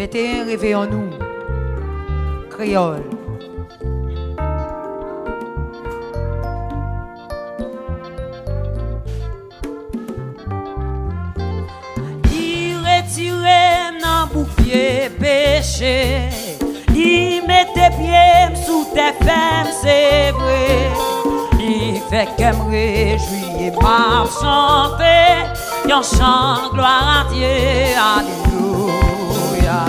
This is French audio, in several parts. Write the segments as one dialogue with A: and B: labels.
A: 21, réveillons-nous. Créole.
B: Il retire dans bouquet péché. Il met tes pieds sous tes femmes, c'est vrai. Il fait qu'elle me réjouit, m'a chanté. Yon chante gloire à Dieu, alléluia.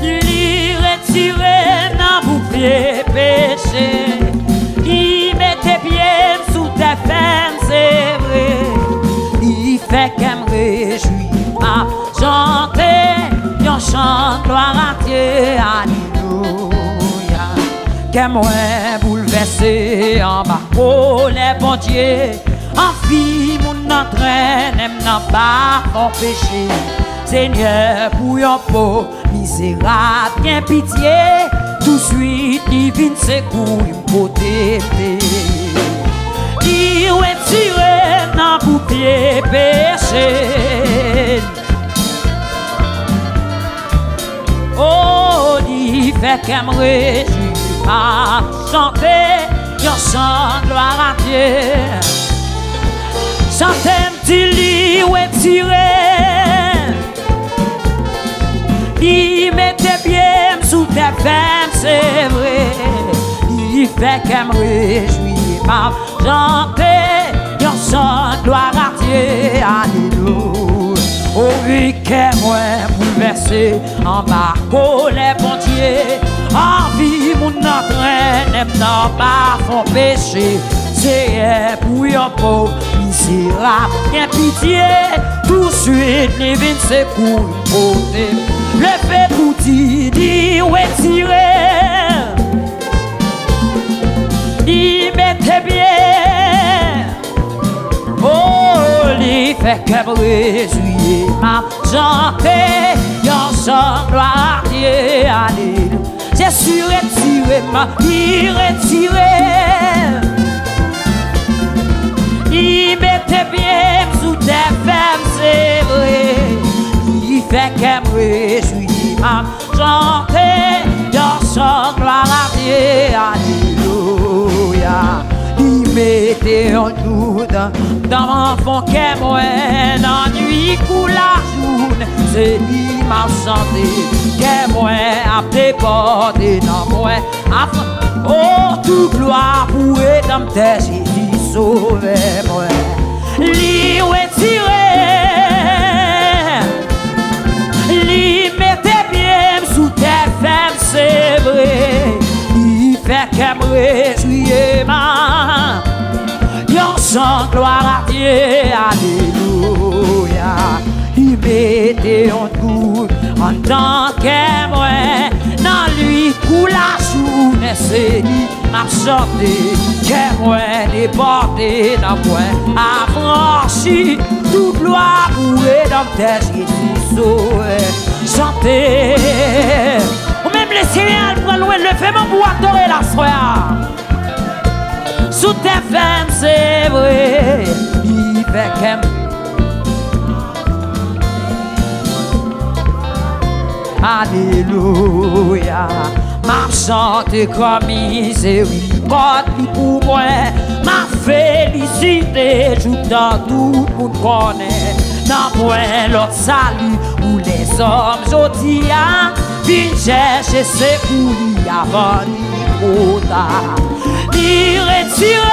B: Il retire dans bouquet péché. Il met tes pieds sous tes femmes, c'est vrai. Il fait qu'elle me réjouit, m'a chanté. Yon chante gloire à Dieu, alléluia. Qu'elle moi bouleversé en bas, oh les bon Dieu. En vie, mon entraîne, n'a pas mon péché. Seigneur, pour yon peau, misérable, bien pitié. Tout de suite, divine secours, il me protéger. Il retire dans bouclier péché. Oh, il fait qu'elle me réjouit à chanter. Yon chante gloire à Dieu. Chantez petit lit retiré. Il met tes pieds sous tes femmes, c'est vrai. Il fait qu'elle me réjouit, m'a chanté. Yon chante gloire à Dieu, alléluia. Oh oui, qu'elle moi bouleversé en bas, oh les bon Dieu. En vie, mon entraîne, n'a pas son péché. C'est pour yon pauvre, misérable, bien pitié. Tout de suite, les vins secours, côté. Le fait pour dire, retirer. Il mettait bien. Oh, il fait que réjouir, m'a chanté. Yon chante gloire à Dieu, alléluia. J'ai su retirer, m'a retiré. Il mettait bien sous tes femmes, c'est vrai. Il fait qu'elle me réjouit, m'a chanté. Yon chante gloire à Dieu, alléluia. Il mettait en doute dans mon fond qu'elle moi. Dans nuit ou la journée, c'est lui m'a chanté. Qu'elle moi a déporté dans moi. Oh, toute gloire pour être dans tes Jésus. Sauvez-moi, li retiré, li mettez bien sous tes femmes, c'est vrai. Il fait qu'elle me réjouit, ma yon chante gloire à Dieu, alléluia. Il mettait en doute en tant que moi, dans lui pour la journée, c'est lui m'a chanté. Que moi déporté dans moi, affranchi, tout gloire pour dans tes Jésus sauvé. Chanter, ou même les Syriens prennent loin le fait pour adorer la soie. Sous tes femmes, c'est vrai, il fait qu'elle. Alléluia. M'a chanté comme miséricorde pour moi. Ma félicité, joue dans tout le monde connaît. Dans moi l'autre salut où les hommes aujourd'hui viennent chercher ses couilles avant trop tard. Il retire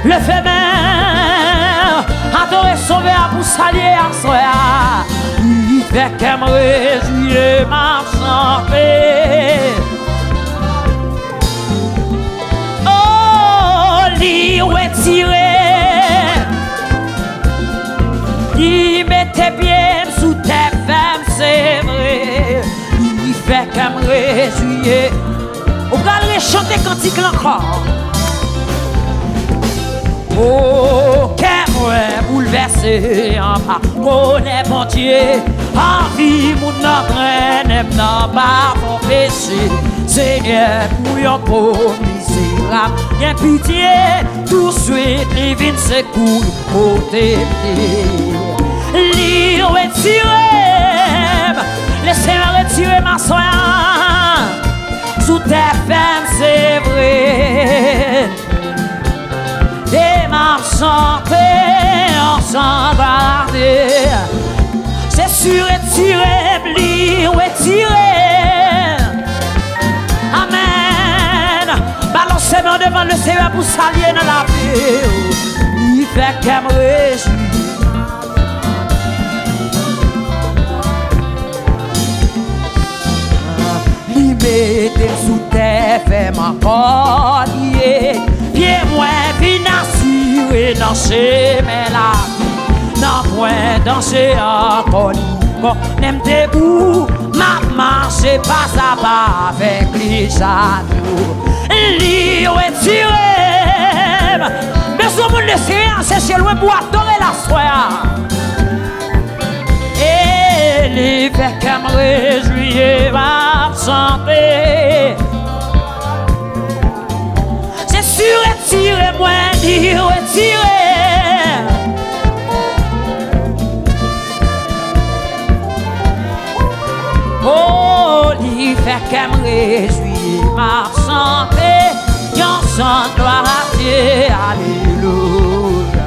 B: le fait même adorer sauver pour saluer à soi. Il fait qu'elle me réjouit, m'a chanté. Oh, l'y retiré. Il mettait bien sous tes femmes, c'est vrai. Il fait qu'elle me réjouit. On va aller chanter cantique encore. Oh, qu'elle m'a bouleversé en bas, oh les bon Dieu. En vie, mon entraîne, n'a pas mon péché. Seigneur, pour yon pauvre misérable, bien pitié. Tout de suite, les vins secours, côté. L'île retiré, Seigneur retire ma soeur sous tes femmes, c'est vrai. Et m'a chanté ensemble. C'est sûr, retiré, retiré. Amen. Balancez-moi devant le Seigneur pour s'allier dans la vie. Il fait qu'elle me réjouit. Mettez sous terre, fait ma collier. Pied moins vin assuré dans chez mes lacs. Non point danser encore. Quand n'aime debout, ma marche pas à pas avec les genoux. Li retiré. Mais ce monde ne sait rien, c'est chez loin pour adorer la soie. Et l'hiver qu'elle me réjouit va chanter. C'est sûr, retirez-moi, dit retirez. Oh, l'hiver qu'elle me réjouit m'a chanté. Y'en chante gloire à Dieu, alléluia.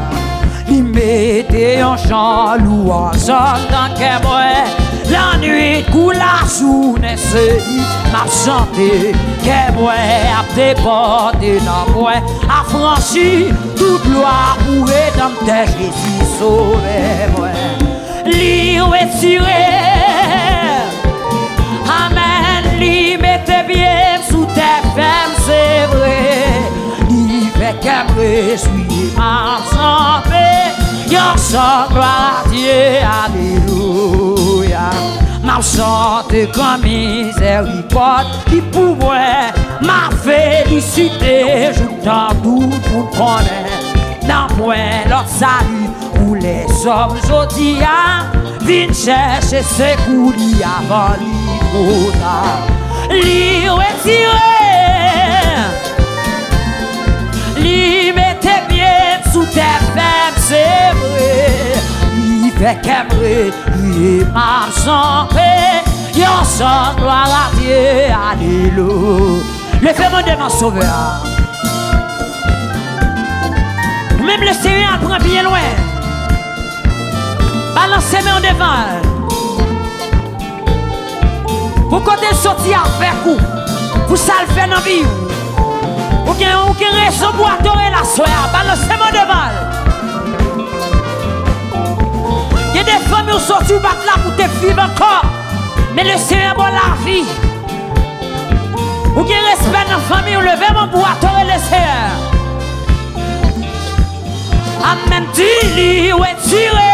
B: Il mettait en chant louange dans qu'elle mouait. La nuit coule la journée, c'est m'a chanté. Qu'elle mouait à déporter dans moi, a franchi toute loi pour rédempter Jésus sauvé moi. Li retiré. Amen, li mettez bien sous tes femmes, c'est vrai. Li fait qu'elle me réjouit, m'a chanté. Y'en chante gloire à Dieu, alléluia. M'a chanté comme miséricorde, qui pour moi m'a félicité. Je t'en doute pour connaître. Dans point l'autre salut, pour les hommes aujourd'hui, viens chercher ses coulis avant l'icône. Li retiré, li mettez bien sous tes femmes, c'est vrai. Il fait qu'elle me m'a chanté. Y'en chante gloire à Dieu, alléluia. Le fait-moi de mon sauveur. Même le Seigneur prend bien loin. Balancez-moi en devant. Pour quand elle sortit à faire coup, pour ça le faire dans la vie. Ou bien raison pour adorer la soeur. Balancez-moi devant. Il y a des femmes qui sont sorties là pour te vivre encore. Mais le Seigneur bon la vie. Ou bien respect dans la famille, ou levez-moi pour adorer le Seigneur. Amen, li retiré.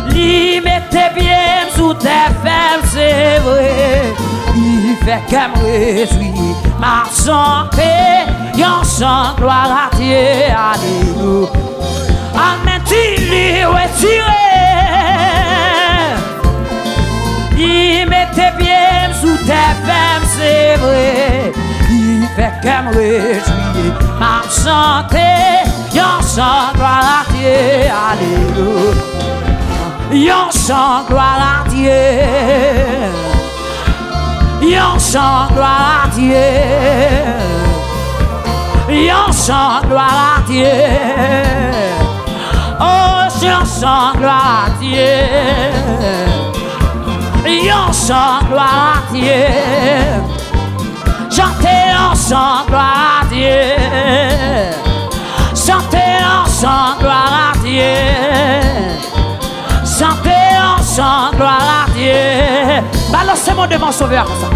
B: Li mettez bien sous tes femmes, c'est vrai. Il fait qu'elle me réjouit, m'a chanté. Y'en chante gloire à Dieu, alléluia. Amen, li retiré. Il mettez bien sous tes femmes, c'est vrai. Il fait qu'elle me réjouit, m'a chanté. Y'en chante gloire à Dieu, alléluia. Y'en chante gloire à Dieu. Y'en chante gloire à Dieu. Y'en chante gloire à Dieu. Oh, j'en chante gloire à Dieu. Y'en chante gloire à Dieu. Chantez en chant gloire à Dieu. Chantez en chant gloire à Dieu. Chantez en chant gloire à Dieu. Balancez-moi devant Sauveur comme ça.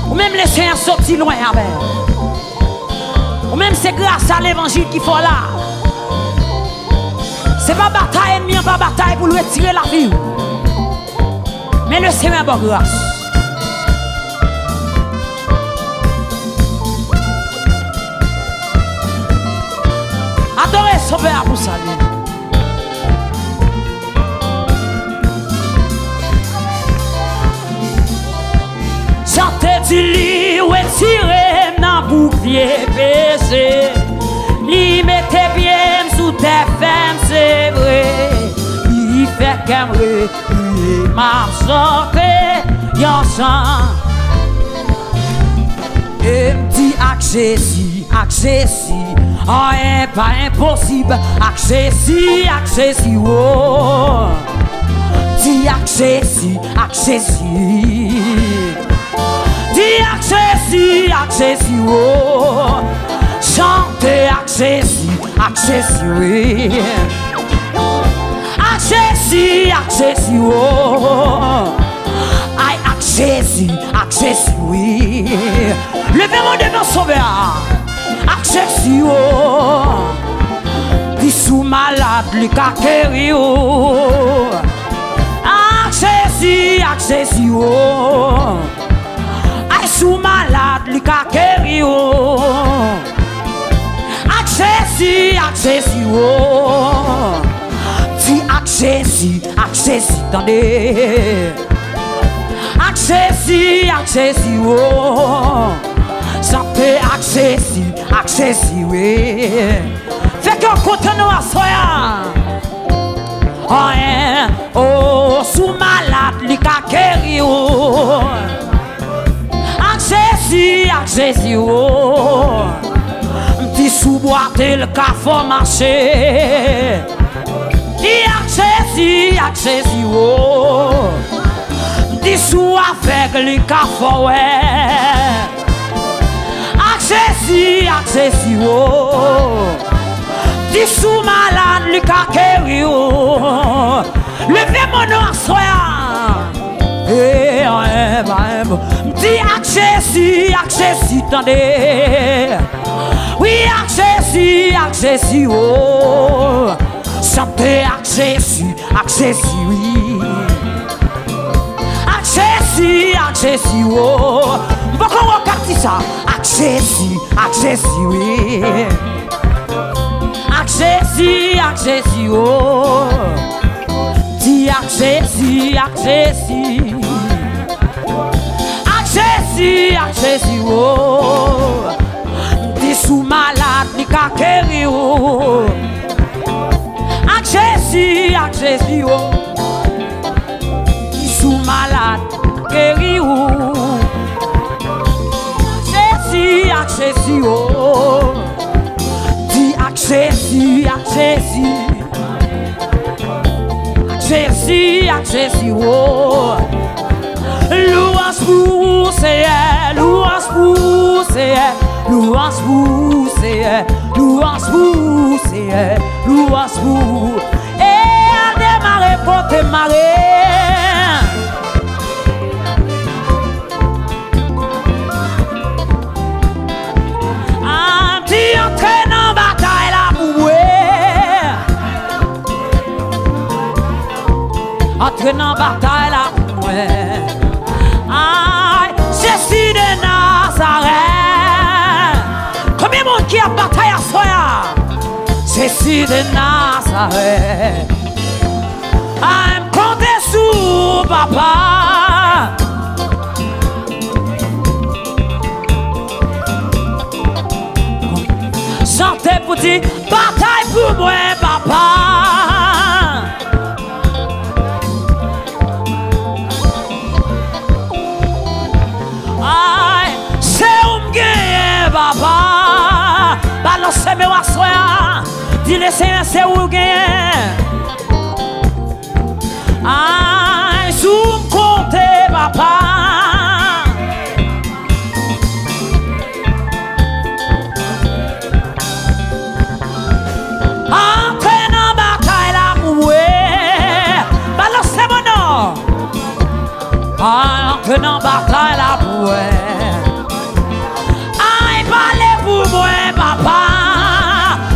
B: Ou même laisser un sorti loin avec. Ou même c'est grâce à l'évangile qu'il faut là. C'est pas bataille ennemi, pas bataille pour lui retirer la vie. Mais le Seigneur a bonne grâce. Adorez Sauveur pour saluer. Chantez du lit, retirez dans bouclier baissé. Li mettez bien sous tes j'aimerais m'a chanté yon chant. Et m'dit accessi, rien pas impossible, accessi, oh. Dis accessi, dis accessi, oh. Chantez accessi, oui. Accessi, oh. Aïe, accessi, oui. Levez-moi de mon sauveur. Accessi, oh. Dis sous malade, li ka keri, oh. Accessi, oh. Aïe, sous malade, li ka keri, oh. Accessi, oh. Dis accessi, attendez. Accessi, oh. Santé, accessi, oui. Fait qu'on continue à soya. Oh, sous malade, li ka keri, oh. Accessi, oh. M'ti sous boite le café marché. Dis accessi, oh. M'ti sous avec le café, ouais. Accessi, oh. Dis sous malade, le café, oh. Levez mon nom à soya. M'ti accessi, attendez. Oui, accessi, oh. Santé, accessi, oui. Accessi, oh. Beaucoup on capte ça. Accessi, oui. Accessi, oh. Dis accessi, oh. Dis sous malade, ni ka keri, oh. Accessi, oh. Dis sous malade, keri, oh. Accessi, oh. Dis accessi, oh. Louange pour Seigneur, louange pour Seigneur, louange pour Seigneur, louange pour Seigneur, louange pour. Et démarrer pour démarrer. Entraîne en bataille la mouée. Entraîne en bataille la mouée. Aïe, Jésus de Nazareth. Combien de monde qui a bataille à soi? Jésus de Nazareth. Aïe, comptez sous papa. Chantez pour dire bataille pour moi, papa. Aïe, c'est où m'gagne, papa. Balancez-moi à soi. Dis-le Seigneur, c'est où m'gagne. Aïe, sous m'comptez, papa. Entre dans bataille la bouée. Aïe, parlez pour moi, papa.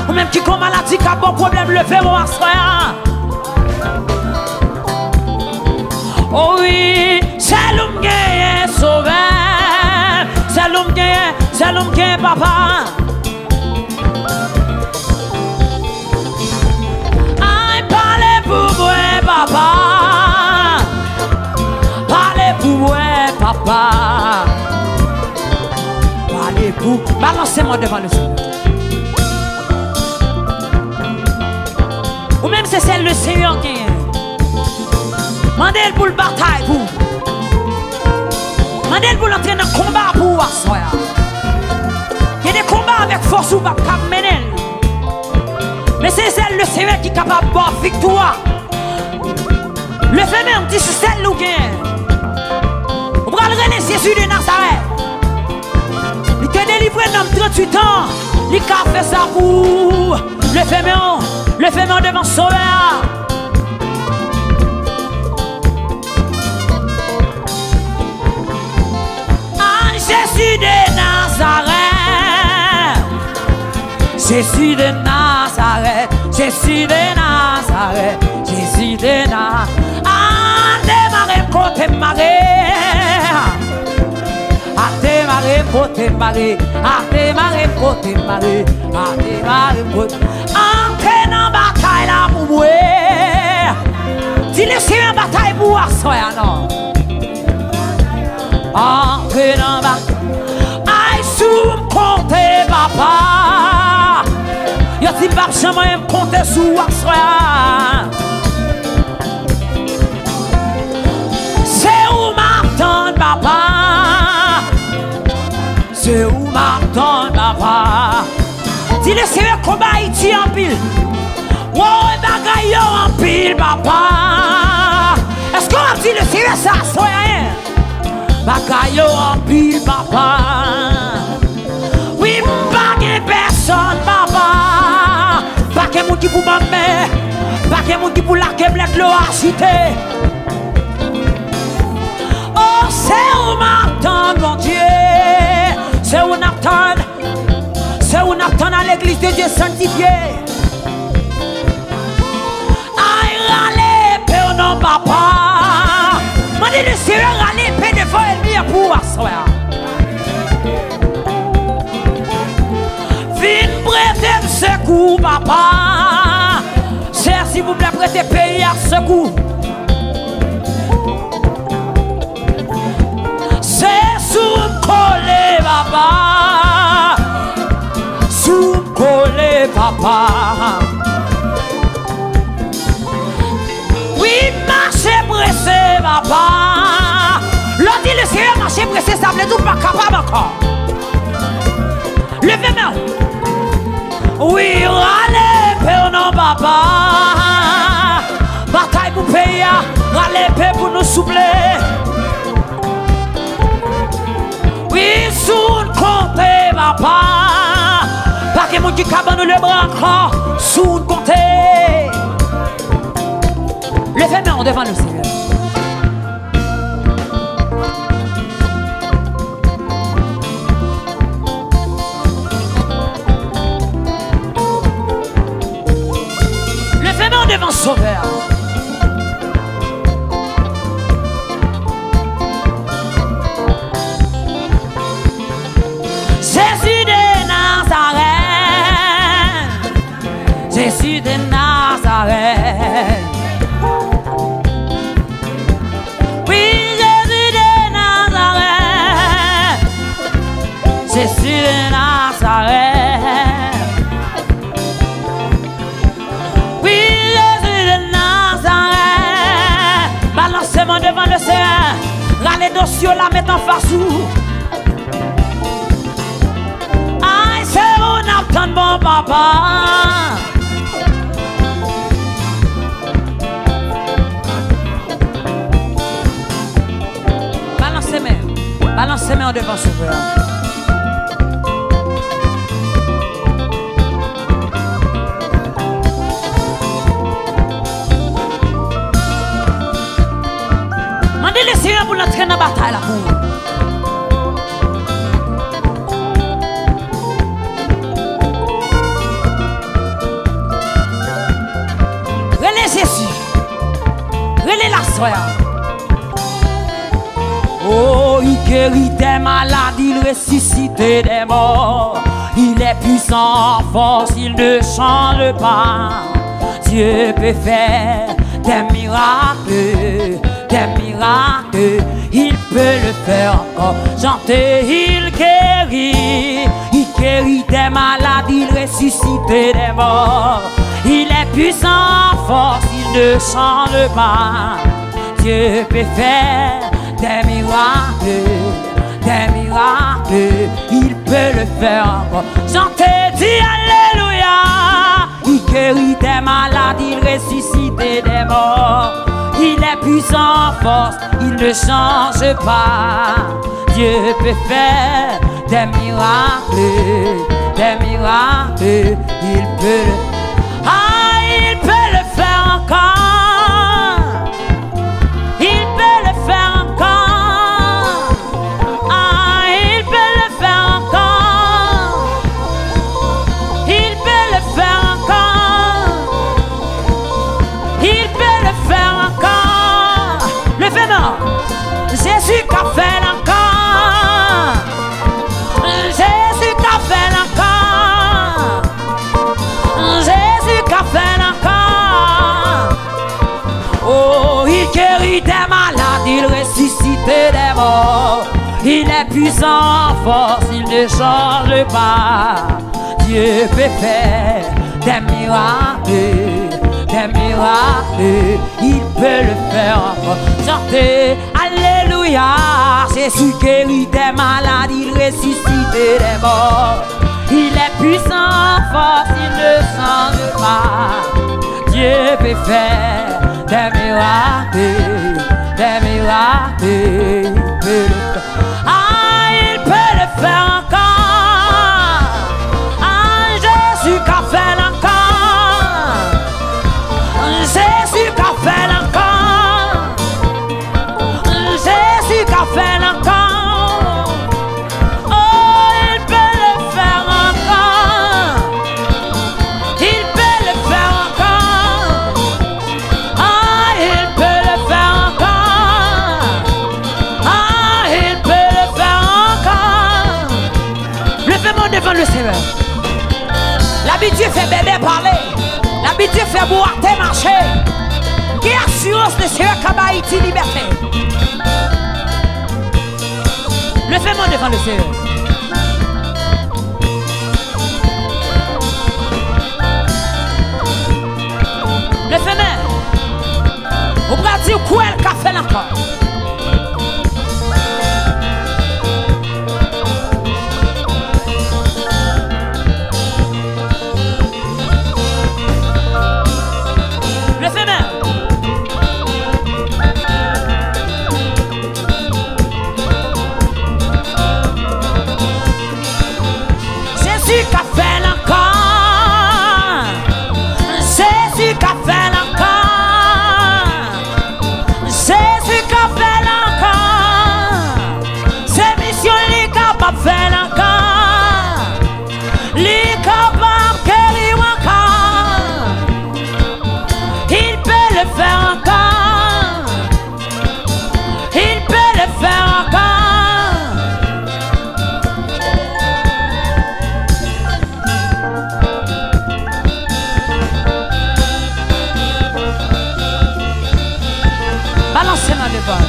B: Ou même qui comme maladie, qui a bon problème, levez-moi à soir. Oh oui, c'est l'homme qui est sauvé. C'est l'homme qui est papa. Aïe, parlez pour moi, papa. Ouais, papa. Allez, vous, balancez-moi devant le Seigneur. Ou même c'est celle le Seigneur qui est. Mandel pour le bataille pour. Mandel pour l'entrer dans le combat pour assoya. Il y a des combats avec force ou pas mener. Mais c'est celle le Seigneur qui est capable de voir victoire. Le fait même dit c'est celle où gagne. On va le relancer Jésus de Nazareth. Il te délivré dans 38 ans. Il a fait ça pour le féminin devant Sauveur. Ah, Jésus de Nazareth. Jésus de Nazareth. Jésus de Nazareth. Jésus de Nazareth. Ah, démarrer côté marée. A démarrer côté marée, a démarrer côté marée, a démarrer côté. Entrez dans la bataille là pour moi. Si laissez une bataille pour assoya non. Entrez dans la bataille. Aïe sous compter papa. Y'a si pas jamais me compter sous assoya. C'est où m'attend papa. C'est où m'attend papa. Dis le Seigneur combat Haïti en pile. Ouais, bagaille en pile papa. Est-ce qu'on a dit le Seigneur ça soit rien? Bagaille en pile papa. Oui, pas de personne papa. Pas que moun qui pour m'amener. Pas que moun qui pour la keblet le cité. Oh, c'est où m'attend mon Dieu. C'est où Nathan à l'église de Dieu sanctifié. Aïe, râler, père non papa. M'a dit le Seigneur, râler, père de fois et venir pour asseoir. Vine prêter secours, papa. C'est s'il vous plaît, prêtez pays à secours. C'est sous collé, papa. Sous collé, papa. Oui, marchez pressé, papa. L'on dit le Seigneur, marchez pressé, ça veut tout pas capable encore. Levez-moi. Oui, râlez, père non, papa. Bataille pour payer, râlez, père pour nous soupler. Oui, sous compté, papa. Pas que mon qui cabane le bras encore. Sous compté. Levez-moi devant le Seigneur. Levez-moi devant Sauveur. Jésus de Nazareth, Jésus de Nazareth. Oui, Jésus de Nazareth, Jésus de Nazareth. Oui, Jésus de Nazareth. Balancez-moi devant le Seigneur. Râlez dossier la mettre en face où. Attends bon papa. Balancez-moi devant Sauveur. Mandez le Seigneur pour l'entrer dans la bataille là pour. Relais la soya. Oh, il guérit des malades, il ressuscite des morts. Il est puissant en force, il ne change pas. Dieu peut faire des miracles, il peut le faire encore. Chantez, il guérit des malades, il ressuscite des morts. Il est puissant en force, il ne change pas. Dieu peut faire des miracles, il peut le faire encore. Chantez, dis alléluia. Il guérit des malades, il ressuscite des morts. Il est puissant en force, il ne change pas. Dieu peut faire des miracles, il peut le... Ah, il peut le faire encore. Il peut le faire encore. Ah, il peut le faire encore. Il peut le faire encore. Il peut le faire encore. Levez-moi. Jésus qu'a fait encore. Jésus qu'a fait encore. Jésus qu'a fait encore. Oh, il guérit des malades, il ressuscite des morts. Il est puissant en force, il ne change pas. Dieu peut faire des miracles, il peut le faire encore. Chantez, alléluia. Jésus guérit des malades, il ressuscite des morts. Il est puissant en force, il ne change pas. Dieu peut faire des miracles, il peut le faire. Ah, il peut le faire encore. Ah, Jésus qu'a fait encore. Jésus qu'a fait encore. Jésus qu'a fait encore. Oh, il peut le faire encore. Il peut le faire encore. Ah, il peut le faire encore. Ah, il peut le faire encore. Levez-moi devant le Seigneur. L'habitude fait bébé parler. L'habitude fait boire tes marcher. Qui assurance le Seigneur Kabaïti liberté. Levez-moi devant le Seigneur. Levez-moi. Vous pouvez dire quoi elle a fait encore. Jésus qu'a fait encore. Jésus qu'a fait encore. Jésus qu'a fait encore. C'est mission lui capable de faire encore. Lui capable de guérir encore. Il peut le faire encore. Il peut le faire encore. Balancez-moi devant.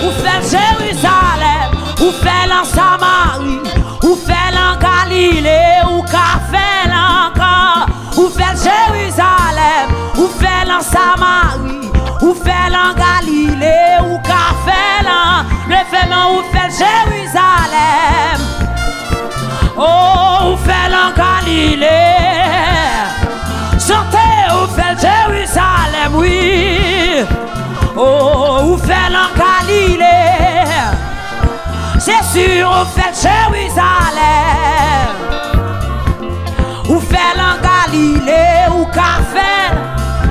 B: Ou fait Jérusalem, ou fait la Samarie, ou fait la Galilée, ou qu'a fait encore. Ou fait Jérusalem, ou fait la Samarie, ou fait la Galilée, ou qu'a fait la. Levez-moi, ou fait Jérusalem. Oh, ou fait la Galilée. Chantez, ou fait Jérusalem, oui. Oh, ou fait la Galilée. C'est sûr, ou fait Jérusalem. Ou fait la Galilée, ou qu'a fait.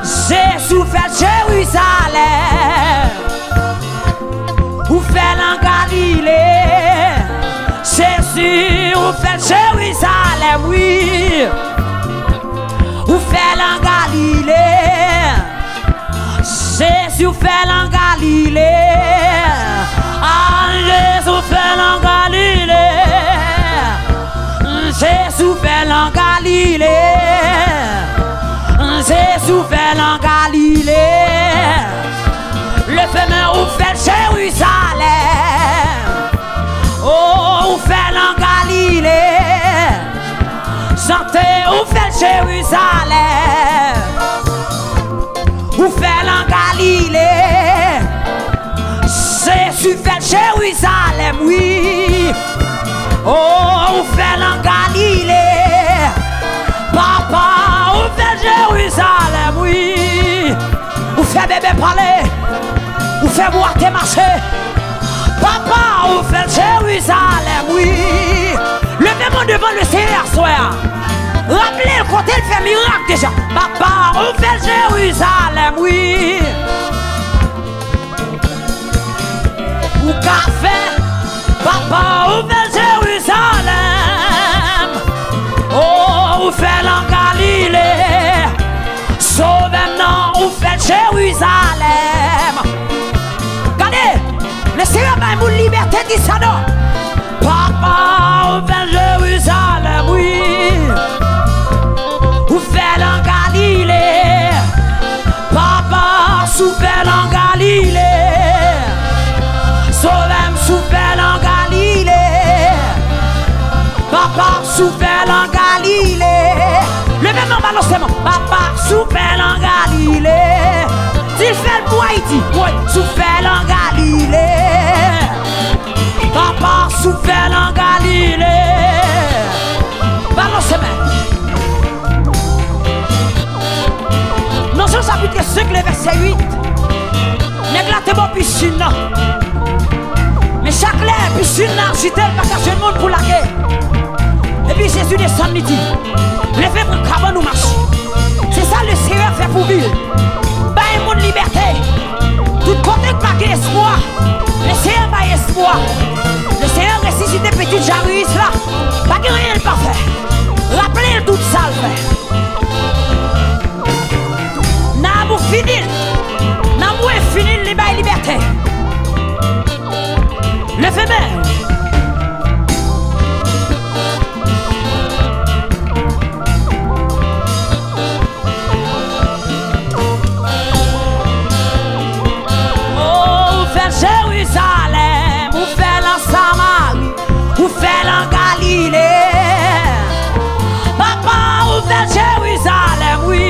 B: Jésus fait Jérusalem. Ou fait la Galilée. Jésus, ou fait Jérusalem, oui. Ou fait la Galilée. Jésus fait la Galilée. Ah, Jésus fait la Galilée. Jésus fait la Galilée. Jésus fait la Galilée. Le féminin ou fait Jérusalem. Oh, ou fait la Galilée. Chantez ou fait Jérusalem. Ou fait la Galilée. Jérusalem, oui. Oh, ou fait en Galilée. Papa, ou fait Jérusalem, oui. Ou fait bébé parler. Ou fait boire tes marchés. Papa, ou fait Jérusalem, oui. Levez-moi devant le Seigneur, soir. Rappelez le côté, il fait miracle déjà. Papa, ou fait Jérusalem, oui. Ou café. Papa, ou fait Jérusalem. Oh, ou fait en Galilée. Sauve-moi, ou fait Jérusalem. Regardez, le Seigneur m'a une liberté, dit ça non. Papa, ou fait Jérusalem, oui. Ou fait en Galilée. Papa, souffert en Galilée. Sauve-moi, souffert en Galilée. Papa, souffert en Galilée. Le même nom balancement. Papa, souffert en Galilée. S'il fait le bois, il dit, oui, souffert en Galilée. Papa, souffert en Galilée. Balancement. Dans ce chapitre 5, le verset 8. N'églatez pas piscine. Mais chaque lèvre, piscine, l'architecte, pas cacher le monde pour la guerre. Et puis Jésus descend, il dit, levez mon cabane ou marche. C'est ça le Seigneur fait pour vivre. Baille mon liberté. Tout côté que pas espoir. Le Seigneur a espoir. Le Seigneur ressuscité petit Jairus là. Pas que rien de parfait. Rappelez tout ça le fait. N'a vous fini. N'a vous fini les bails liberté. Levez-moi. Jérusalem, ou fait la Samarie, ou fait la Galilée. Papa, ou fait Jérusalem, oui.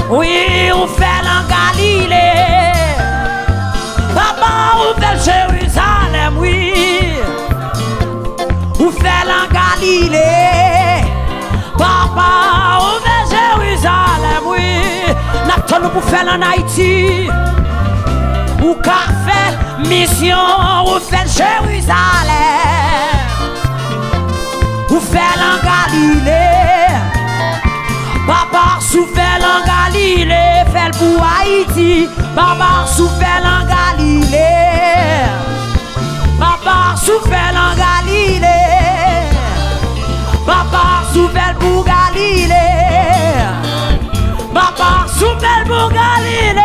B: Oui, ou fait la Galilée. Papa, ou fait Jérusalem, oui. Ou fait la Galilée. Papa, ou fait Jérusalem, oui. N'a-t-on pour faire en Haïti? Ou qu'a fait mission, ou fait Jérusalem, ou fait en Galilée. Papa souffert en Galilée, fait pour Haïti. Papa souffert en Galilée. Papa souffert en Galilée. Papa souffert pour Galilée. Papa souffert pour Galilée.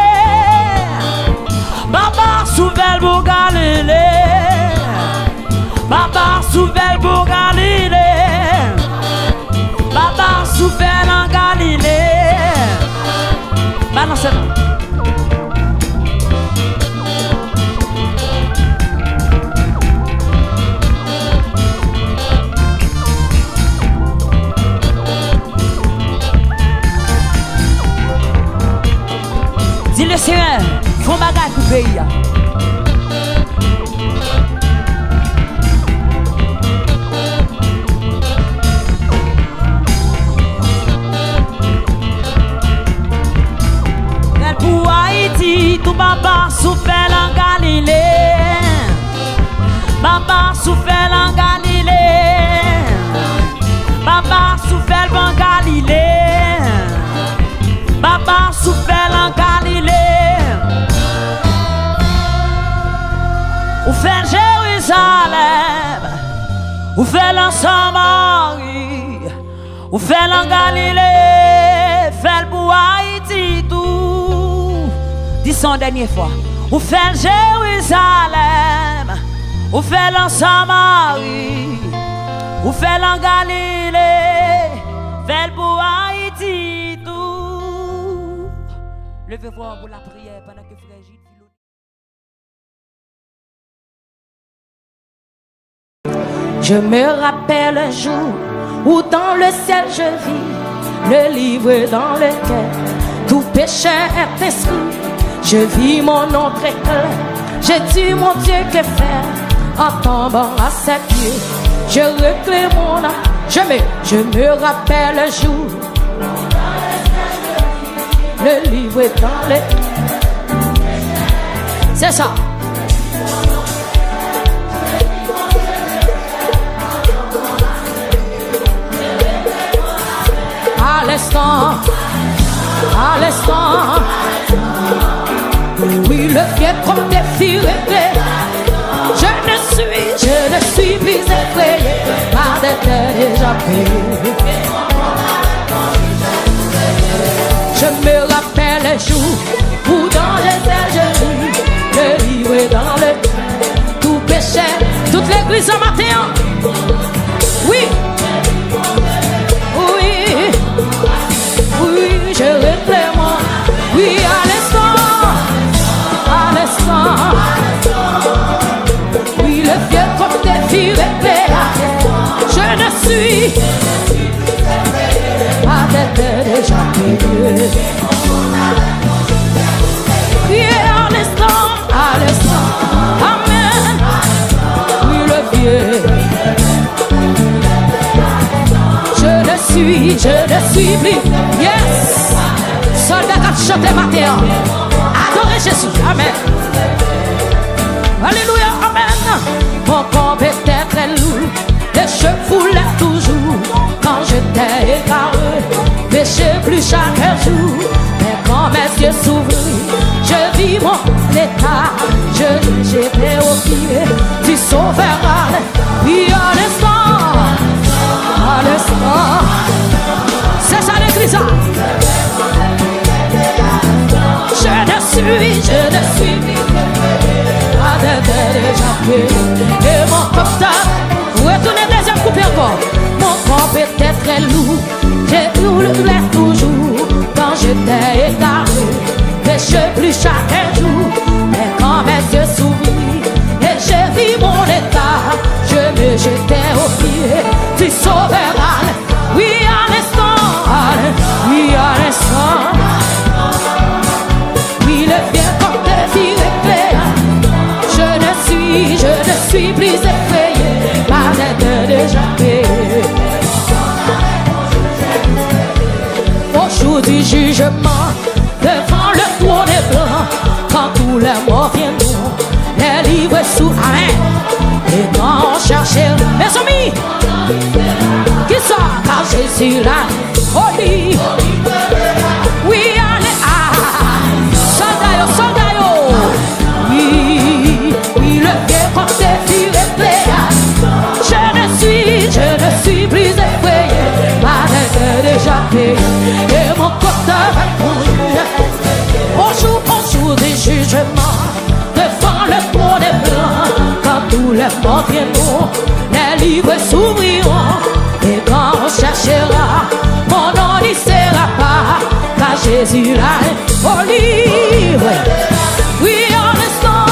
B: Papa souffert pour Galilée. Papa souffert pour Galilée. Papa souffert en Galilée. Balancez-le. Dis le Seigneur, font bagage pour pays. Pour Haïti, tout papa souffert en Galilée. Papa souffert en Galilée. Papa souffert en Galilée. Papa souffert en Galilée. Ou fait Jérusalem. Ou fait en Samarie. Ou fait en Galilée. Fait pour Haïti tout. Dis son dernière fois. Ou fait Jérusalem. Ou fait en Samarie. Ou fait en Galilée. Fait pour Haïti tout. Levez-vous pour la prière pendant que frère Gilles.
C: Je me rappelle un jour où dans le ciel je vis le livre dans lequel tout péché est inscrit. Je vis mon nom très clair J'ai dit mon Dieu que faire en tombant à ses pieds. Je réclame mon âme, je me rappelle un jour. Le livre est dans les... C'est ça. À l'instant, oui, le fier comme des filles réglées. Je ne suis plus effrayé par des terres déjà payées. Je me rappelle un jour où dans les airs je lis le livre est dans le tout péché, toute l'église en matin. Oui, oui, oui, je réclame. Oui, à l'instant. Oui, le vieux comme des filles réglées. Je ne suis pas d'être déjà payé. Oui, à l'instant. Amen. Oui, le vieux. Je ne suis plus. Yes. Soldat qui chante matin. Adorez Jésus. Amen. Alléluia. Amen. Mon corps était très lourd. Les cheveux foulaient toujours. Quand j'étais égaré, péché plus chaque jour. Mais quand mes yeux s'ouvrirent, je vis mon état. J'étais au pied du Sauveur. Oui, à l'instant. C'est ça l'église. Je ne suis pas déjà fait. Et mon portable, retournez deuxième coupé encore. Mon corps était très lourd. J'ai roulé toujours quand j'étais égaré. Péché plus chaque jour. Mais quand mes yeux s'ouvrirent et j'ai vu mon état, je me jetais au pied du Sauveur. Oui, à l'instant. Oui, à l'instant. Oui, le bien comme des filles réglées. Je ne suis plus effrayé par d'être déjà payé. Au jour du jugement, devant le trône est blanc, quand tous les morts viendront, les livres sous amen. Et quand on cherchait, mes amis, qui ça? Car Jésus là, au lit. Oui, allez, soldat. Oui, le vieux comme des filles réglées. Je ne suis plus effrayé par d'être déjà payé. Et mon porteur va courir au jour du jugement, devant le trône est blanc, quand tous les morts viendront, les livres s'ouvriront. Et quand on cherchera, mon nom n'y sera pas, car Jésus là est au livre. Oui, à l'instant.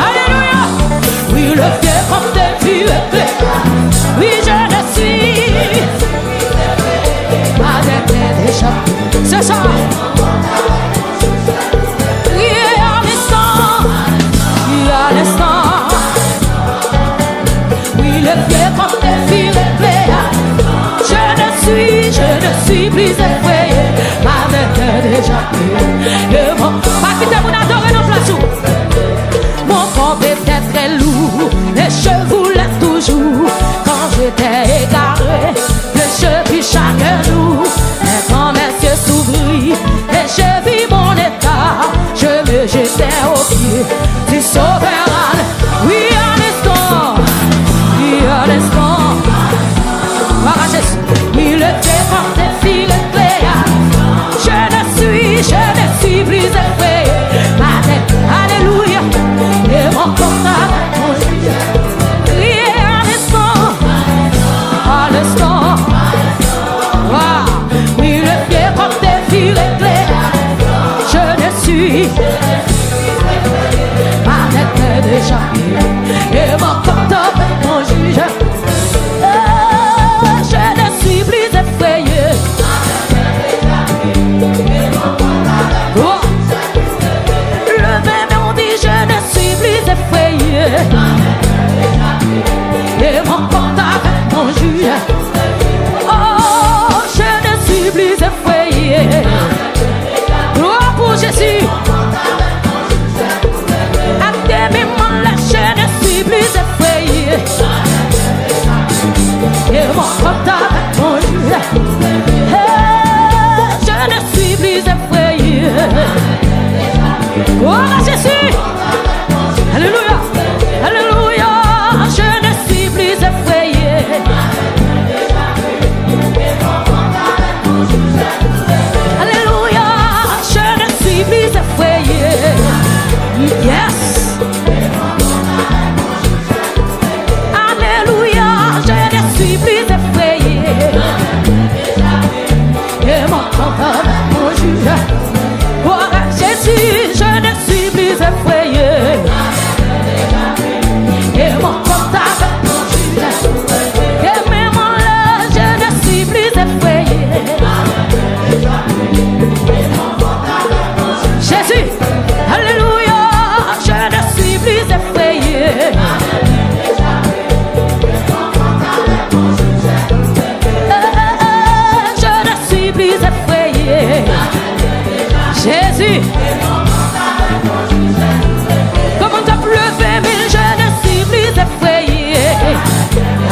C: Alléluia. Oui, le vieux comme des filles réglées. Oui, je ne suis pas d'être déjà. C'est ça. Oui, à l'instant. Oui, le vieux comme des filles réglées. Je ne suis plus effrayé par d'être déjà payé. Pas quitter mon adoré dans place. Mon corps était très lourd, les cheveux voulaient toujours. Quand j'étais égaré, je vis chaque jour. Mais quand mes yeux s'ouvrirent et je vis mon état, je me jetais au pied du Sauveur. Oui, à l'instant. Oui, à l'instant. Oui, le Dieu comme des filles réglées. Je ne suis plus effrayé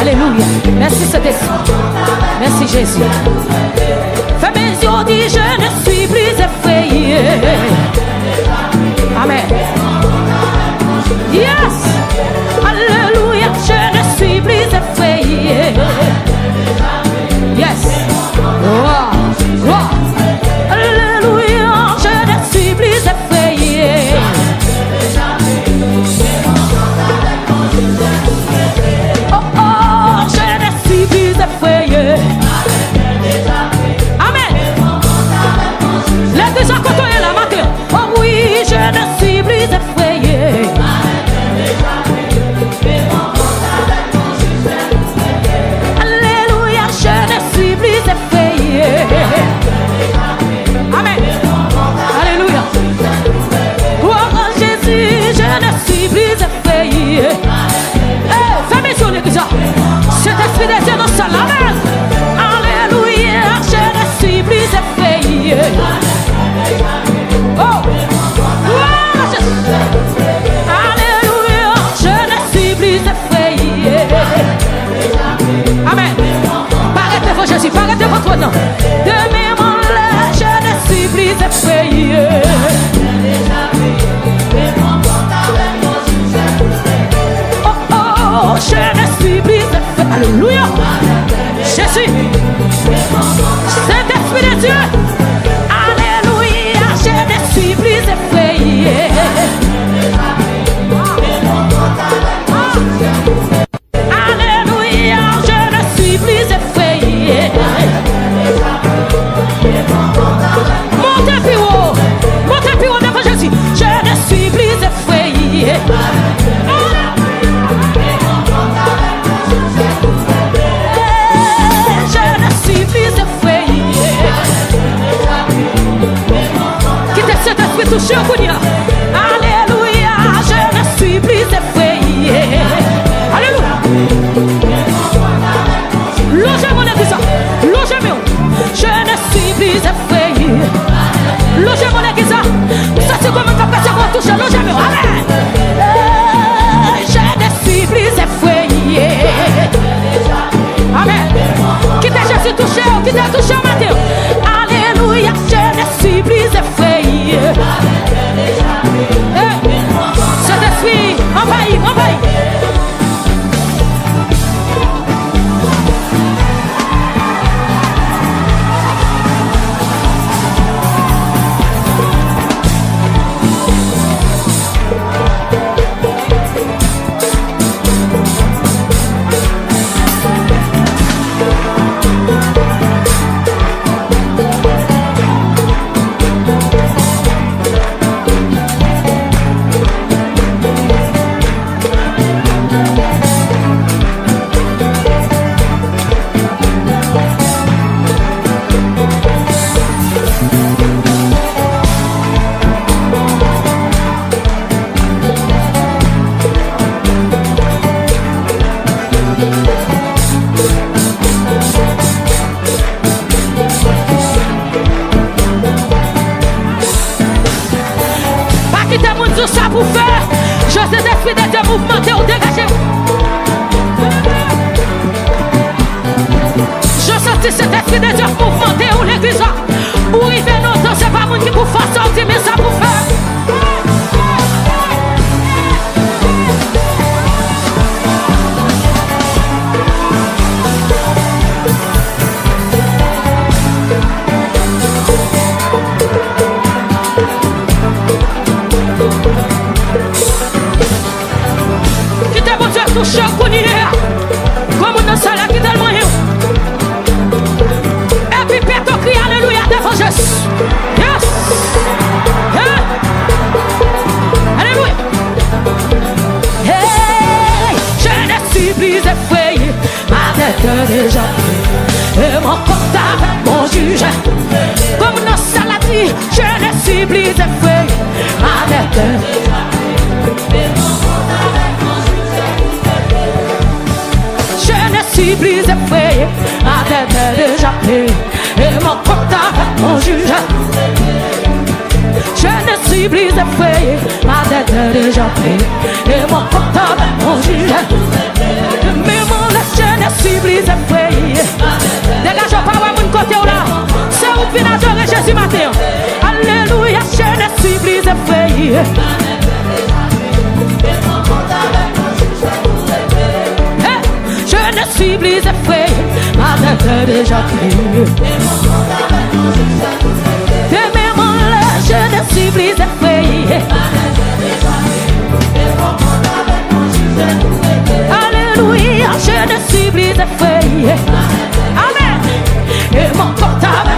C: Alléluia. Merci Saint-Esprit. Merci Jésus. Fais mes yeux, dis je ne suis plus effrayé. Amen. Yes. Alléluia. Je ne suis plus effrayé. Yes. Wow. Wow. Alléluia. Je ne suis plus effrayé. Oh oh. Je ne suis plus effrayé. Amen. L'église a côtoyé la matin. Oh oui, je ne suis plus effrayé. Alléluia, je ne suis plus effrayé. Amen. Alléluia. Gloire à Jésus, je ne suis plus effrayé. Fais mes yeux, l'église. Cet esprit de Dieu dans sa amen. Alléluia, je ne suis plus effrayé. Oh, gloire à Jésus. Alléluia, je ne suis plus effrayé. Amen. Paraît devant Jésus, paraît devant toi, non. De mes mains là, je ne suis plus effrayé. Oh, oh, je ne suis plus effrayé. Alléluia. Jésus. Saint-Esprit de Dieu. Alléluia, je ne suis plus effrayé. Alléluia, je ne suis plus effrayé. Montez plus haut devant Jésus. Je ne suis plus effrayé. Je ne suis plus effrayé. Quittez cet esprit touché au Kounia. Alléluia, je ne suis plus effrayé. Alléluia. Logez mon église. Logez-moi. Je ne suis plus effrayé. Logez mon église. Ça c'est comme un capacité qu'on touche. Logez-moi. Amen. Je ne suis plus effrayé. Amen. Quittez Jésus touché. Quittez touché au matin. Alléluia. Je ne suis plus effrayé. Cet esprit envahit, envahit. Ça pour faire, je sais l'esprit de Dieu mouvementé ou dégagé. Je sentis cet esprit de Dieu mouvementé ou l'église. Où il vient notre temps, c'est pas mon qui pour faire sortir, mais ça pour faire. Touche au Kounia, comme une salle qui tellement rien. Et puis Péto crie alléluia devant Jésus. Yes. Yeah. Alléluia. Hey, je ne suis plus effrayé, ma tête déjà. Et mon porte avec mon juge. Comme une salle je ne suis plus effrayé, ma tête déjà. Je ne suis plus effrayé, ma tête est déjà prise. Et mon compte avec mon juge. Je ne suis plus effrayé, ma tête est déjà prise. Et mon compte avec mon juge. Mais mon suis effrayé. Dégage pas mon côté là. C'est où vient adorer Jésus matin. Alléluia, je ne suis plus effrayé. Je ne suis plus effrayé. Ma tête est déjà pliée. Je ne suis plus effrayé. Alléluia, je ne suis plus effrayé. Amen. Et mon portable.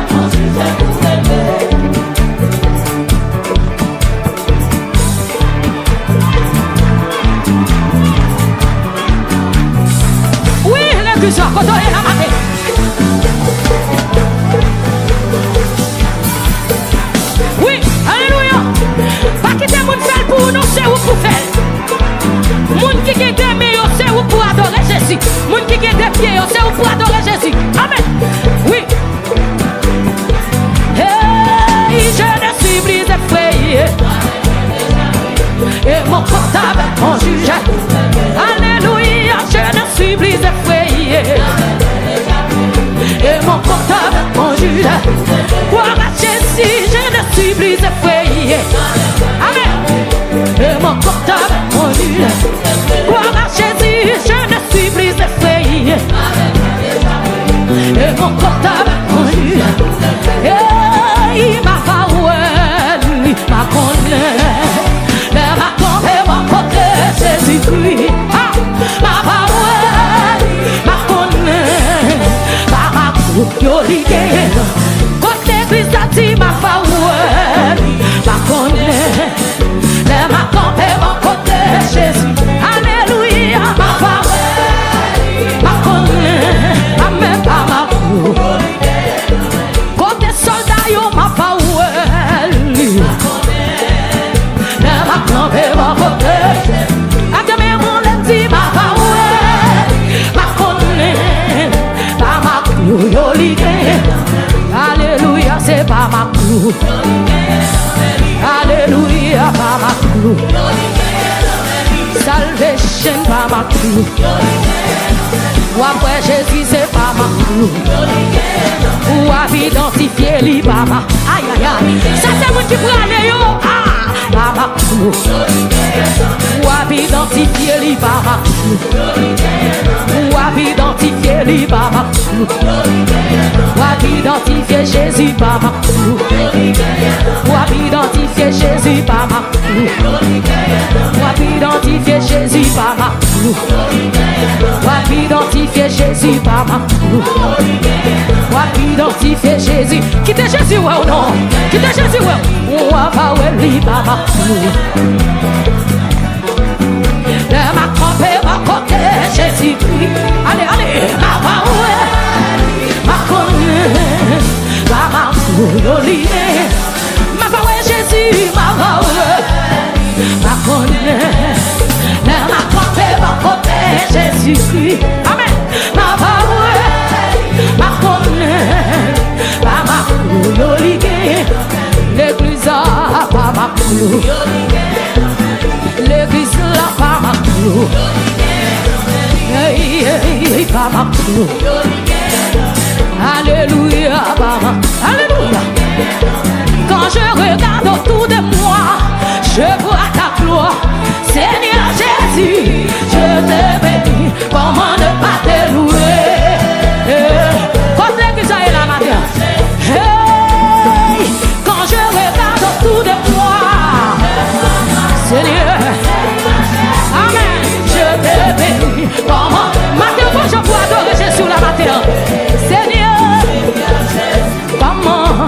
C: Oui, l'église a côtoyé la matin. Pour nous, c'est où pour faire. Moun qui est des meilleurs, c'est où pour adorer Jésus. Moun qui est des pieds, c'est où pour adorer Jésus. Amen. Oui. Hey, je ne suis plus effrayé. Et mon portable, mon juge. Alléluia, je ne suis plus effrayé. Et mon portable, mon juge. Gloire à Jésus, je ne suis plus effrayé. Amen. Et mon portable, mon Dieu. Gloire à Jésus, je ne suis plus effrayé. Et mon portable, mon Dieu. Et il m'a parole, il m'a connaît. Il m'a tombé mon côté, Jésus-Christ. Ah, ma parole, m'a connaît. Par ma coupe, yo lié. Côté Christ a dit ma parole, m'a connaît. Ma campé, mon côté, Jésus. Alléluia, ma parole, ma connaît, ma même pas ma cour. Côté soldat, yo, ma parole, ma campé, mon côté. Ademé, mon lundi, ma parole, ma connaît, pas ma cour, yo, lié. Alléluia, c'est pas ma cour. Alléluia, par ma clou. Salvation par ma clou. Ou après Jésus, c'est par ma clou. Ou à identifier lui par ma. Aïe, aïe, aïe. Ça, c'est moi qui prends yo. Ah, par ma clou. Ou à identifier lui par ma clou. Ou à identifier lui par ma clou. Ou à identifier Jésus par ma clou. Ou à identifier Jésus par ma clou. Ou à identifier Jésus par ma clou. Ou à identifier Jésus par ma clou. Ou à identifier Jésus. Qui t'est Jésus ou non? Qui t'est Jésus ou à pas ou lui par ma clou. De ma campé, ma côté, Jésus-Christ. Allez, allez, ma parole, ma connaît, ma clou, lié. Ma parole, Jésus, ma parole, ma connaît. De ma campé, ma côté, Jésus-Christ. Amen. Ma parole, ma connaît, ma clou, lié. L'église a pas ma clou. L'église là pas ma clou. Pas ma clou. Alléluia, pas ma. Alléluia. Quand je regarde autour de moi, je vois ta gloire. Seigneur Jésus, je te bénis. Comment ne pas te louer? Quand l'église est là matin. Hey, quand je regarde autour de moi, Seigneur, amen, je te bénis. Comment, matin, je peux adorer Jésus la matin. Seigneur, comment,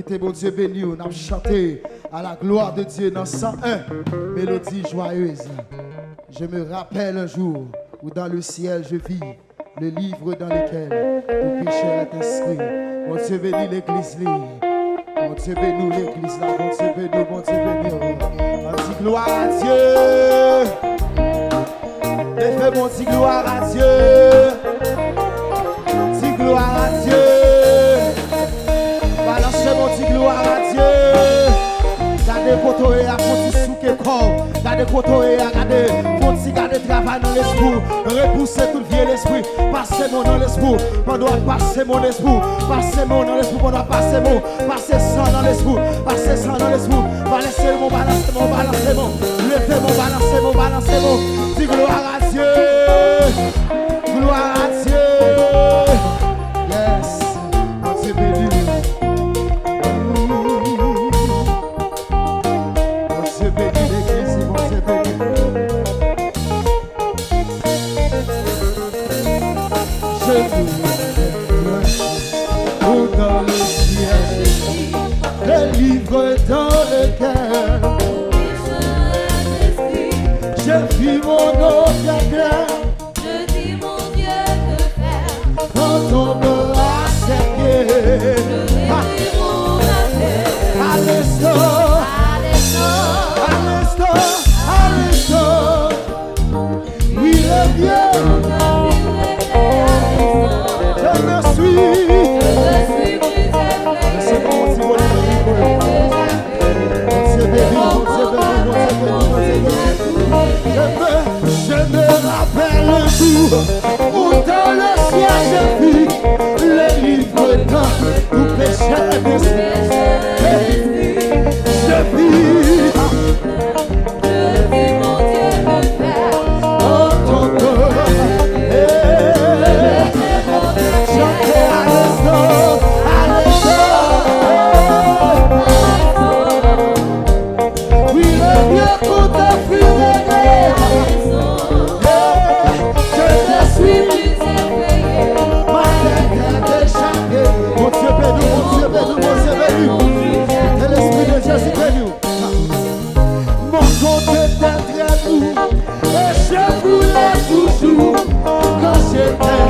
D: quitter mon Dieu béni, on a chanté à la gloire de Dieu dans 101 mélodie joyeuse. Je me rappelle un jour où dans le ciel je vis le livre dans lequel tout pécheur est inscrit. Mon Dieu béni l'église libre. Mon Dieu béni l'église là. Mon Dieu béni, mon Dieu béni. On dit gloire à Dieu. Et fais mon dit gloire à Dieu. Dis gloire à Dieu. Balancez mon dit gloire à Dieu. Gardez koto et à fonti souke corps. Gardez koto et à garder fonti garder travail dans l'esprit. Repoussez tout le vieux l'esprit. Passez mon dans l'esprit. Pendant passer mon esprit. Passez mon dans l'esprit. Pendant passer mon. Passez sang dans l'esprit. Passez sang dans l'esprit. Balancez mon, balancez mon, balancez mon. Levez mon, balancez mon, balancez mon. Dis gloire à Dieu. Gloire à Dieu. Yes. Mon Dieu béni. Mon Dieu béni l'église. Mon Dieu béni. Je vous dans le ciel. Le livre dans lequel je vis mon nom bien clair.
C: Je dis mon Dieu de faire.
D: Quand on me a ses pieds.
C: Je vais mon affaire.
D: À l'instant, à l'instant, à l'instant. Oui, le vieux. Je me suis. C'est bon, c'est bon, c'est je me rappelle un jour où dans le ciel je vis le livre dans tout péché d'esprit. Je vis
C: mon Dieu de faire.
D: en ton corps. Chanter à l'instant, à l'instant. Oui, le vieux coup de fil je ne suis plus effrayé. Ma tête est échappée. Mon Dieu béni, mon Dieu béni, mon Dieu béni. Et l'Esprit de Jésus béni. Mon compte était très doux. Et je voulais toujours quand j'étais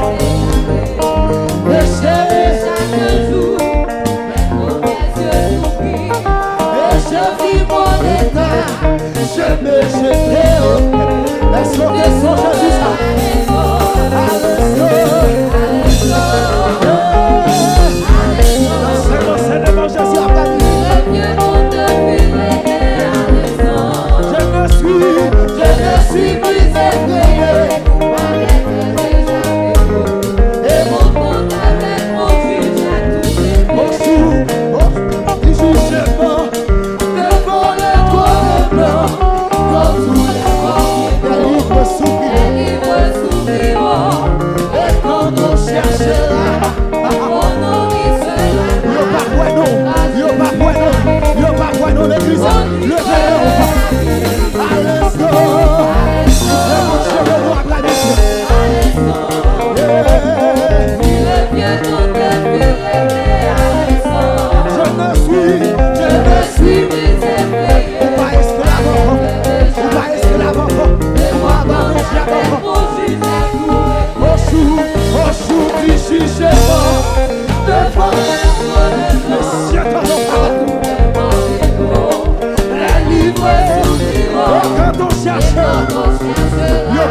D: péché.
C: Chaque jour, mon Dieu s'oublie.
D: Et je vis mon état. Je me jetais au pied. Est-ce qu'on descend Jésus ça? Je suis plus effrayé.
C: Et mon compte avec mon juge a tout
D: Au jugement, devant le trône blanc, quand tous les morts des livres s'ouvriront. Et quand on cherchera, yo pas bueno, l'église, le verre, à l'instant, mon cheveu doit planifier. Je ne suis pas esclave encore. Moi, Oshou, qui jugement, devant le ciel, la livre, quand on cherche, yo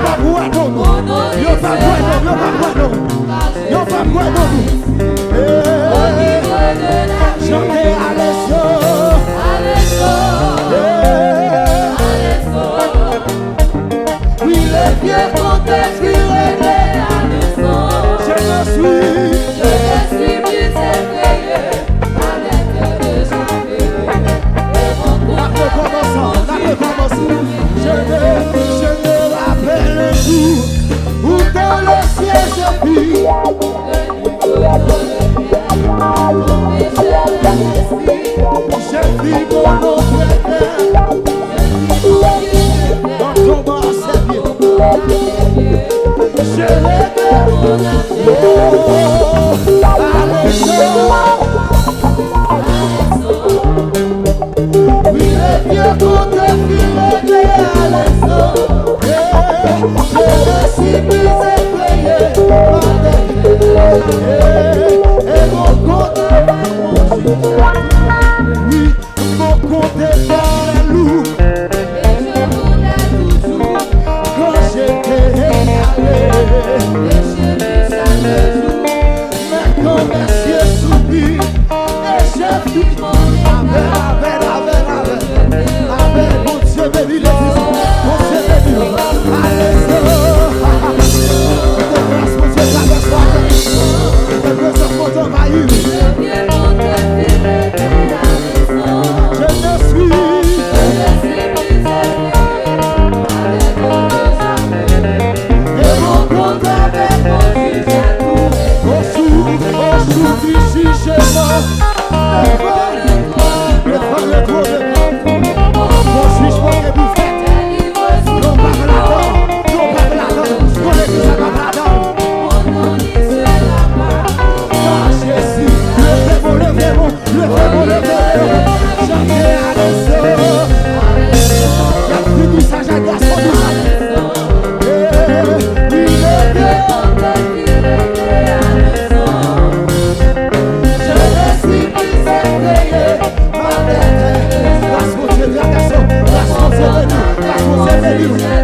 D: pas bueno, chantez à l'instant. Oui, le vieux compte expiré. Je me suis
C: plus effrayé.
D: La recommençons. Je me rappelle un jour où dans le ciel je vis. Je vis mon nom préféré. Dans ton bas c'est bien. Je l'ai fait. Jehovah,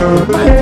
D: My